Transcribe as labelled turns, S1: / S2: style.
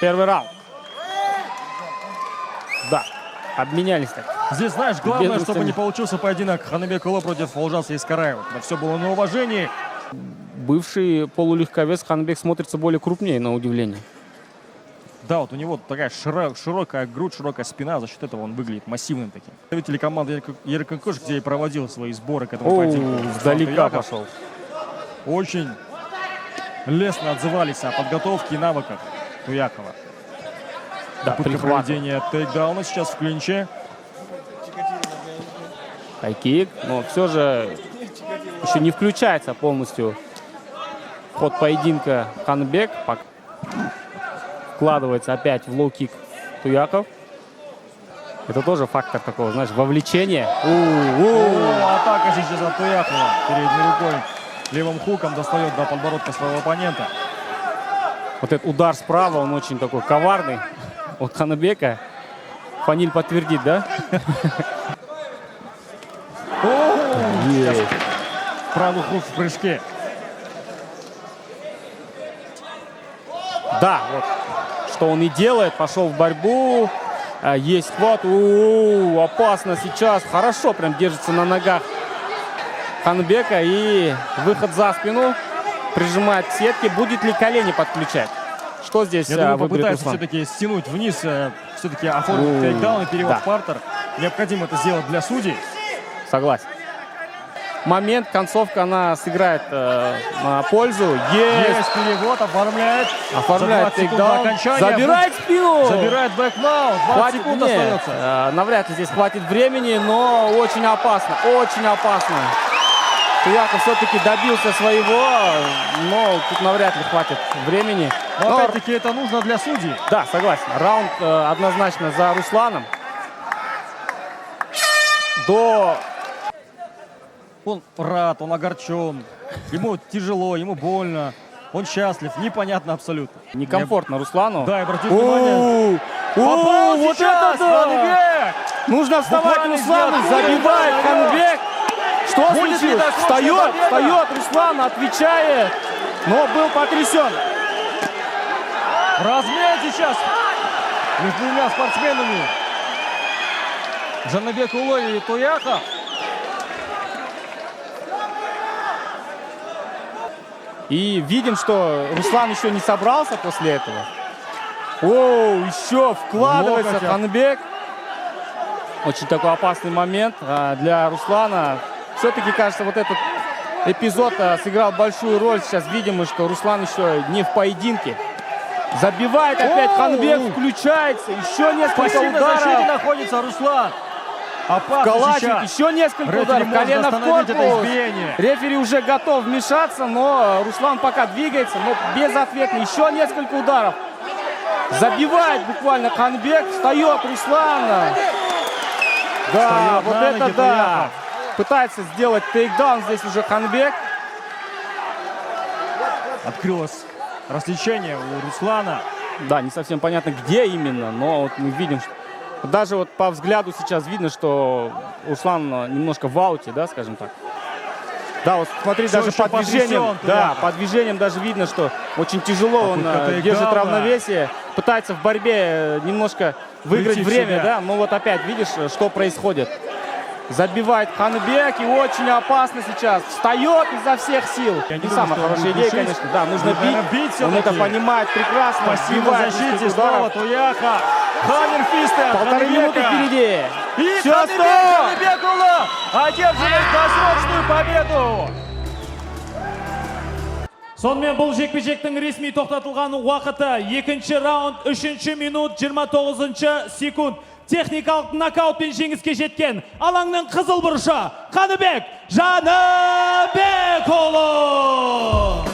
S1: первый раунд. Да, обменялись так.
S2: Здесь, знаешь, главное,
S1: Бедностями.
S2: чтобы не получился поединок Ханыбекулы против Олжаса Искараева. Это все было на уважении.
S1: Бывший полулегковес Ханбек смотрится более крупнее, на удивление.
S2: Да, вот у него такая широкая грудь, широкая спина, за счет этого он выглядит массивным таким. Представители команды Еркинкош, где и проводил свои сборы к этому поединку.
S1: Сдалека
S2: Туяков
S1: пошел.
S2: очень лестно отзывались о подготовке и навыках Туякова.
S1: Да,
S2: Попытка
S1: прихват.
S2: проведения тейкдауна сейчас в клинче.
S1: Хайкик, но все же еще не включается полностью в ход поединка Ханбек. Вкладывается опять в лоу-кик Туяков. Это тоже фактор такого, знаешь, вовлечения.
S2: Атака сейчас от Туякова. Передней рукой левым хуком достает до подбородка своего оппонента.
S1: Вот этот удар справа, он очень такой коварный от Ханбека. Фаниль подтвердит, да? Есть.
S2: Правый хук в прыжке.
S1: Да, вот что он и делает. Пошел в борьбу. Есть хват. Опасно сейчас. Хорошо прям держится на ногах Ханбека. И выход за спину. Прижимает к сетке. Будет ли колени подключать? Что здесь
S2: Я думаю,
S1: выберет
S2: попытается
S1: Руслан?
S2: все-таки стянуть вниз, все-таки оформить тейкдаун и перевод
S1: да.
S2: в партер. Необходимо это сделать для судей.
S1: Согласен. Момент, концовка, она сыграет на пользу.
S2: Есть перевод, оформляет.
S1: Оформляет
S2: За 20 секунд до
S1: тейкдаун.
S2: окончания.
S1: Забирает спину.
S2: Забирает бэкмаунт. 20 секунд
S1: Нет,
S2: остается.
S1: навряд ли здесь хватит времени, но очень опасно. Очень опасно. Туяков все-таки добился своего, но тут навряд ли хватит времени.
S2: Но опять-таки это нужно для судей.
S1: Да, согласен. Раунд однозначно за Русланом.
S2: Он рад, он огорчен. Ему тяжело, ему больно. Он счастлив, непонятно абсолютно.
S1: Некомфортно Руслану.
S2: Да, и обратите внимание. Попал
S1: Вот
S2: сейчас
S1: это да!
S2: Ханбек!
S1: Нужно вставать
S2: Буквально
S1: Руслану,
S2: ниоткуда,
S1: забивает
S2: да,
S1: Ханбек. Что
S2: Будет ли
S1: случилось?
S2: досрочная победа?
S1: Встает Руслан, отвечает, но был потрясен.
S2: Размен сейчас между двумя спортсменами. Жаннабекулы и Туяков.
S1: И видим, что Руслан еще не собрался после этого. Еще вкладывается
S2: Локоть.
S1: Ханбек. Очень такой опасный момент для Руслана. Все-таки, кажется, вот этот эпизод сыграл большую роль. Сейчас видим, что Руслан еще не в поединке. Забивает опять Ханбек, включается. Еще несколько
S2: Спасибо, на защите
S1: ударов.
S2: находится Руслан. Опасно
S1: Калачик,
S2: сейчас.
S1: еще несколько
S2: Рефери
S1: ударов.
S2: может
S1: Колено в
S2: остановить это
S1: корпус.
S2: избиение.
S1: Рефери уже готов вмешаться, но Руслан пока двигается, но безответно. Еще несколько ударов. Забивает буквально Ханбек. Встает Руслан. Да,
S2: Встает
S1: вот
S2: на
S1: это
S2: ноги
S1: да.
S2: Туяков.
S1: Пытается сделать тейкдаун здесь уже Ханбек.
S2: Открылось рассечение у Руслана.
S1: Да, не совсем понятно, где именно, но вот мы видим, что даже вот по взгляду сейчас видно, что Руслан немножко в ауте, да, скажем так. Да, вот смотри,
S2: Всё
S1: даже
S2: еще
S1: по движениям,
S2: потрясен
S1: да,
S2: Туяков.
S1: по движениям даже видно, что очень тяжело он
S2: Попытка тейкдауна.
S1: держит равновесие, пытается в борьбе немножко выиграть
S2: Прийти в
S1: время,
S2: себя.
S1: да, но вот опять видишь, что происходит. Забивает Ханбек и очень опасно сейчас. Встает изо всех сил.
S2: Я не
S1: Не
S2: думаю,
S1: самая
S2: что он
S1: хорошая
S2: будет
S1: идея,
S2: душить.
S1: конечно. Да, нужно
S2: Наверное, бить
S1: бить. Он
S2: всё-таки.
S1: это понимает прекрасно.
S2: Спасибо
S1: Сбивает
S2: защите.
S1: несколько
S2: Снова
S1: ударов.
S2: Туяха. Хаммерфисты.
S1: Полторы минуты впереди.
S2: И
S1: Всё,
S2: Ханбекула одерживает досрочную победу.
S3: Сонымен бұл жекпе-жектің ресми тоқтатылған уақыты 2-ші раунд 3-ші минут 29-ші секунд. Техникалық нокаутпен жеңіске жеткен алаңның қызыл бұрышы Қаныбек Жаныбекұлы.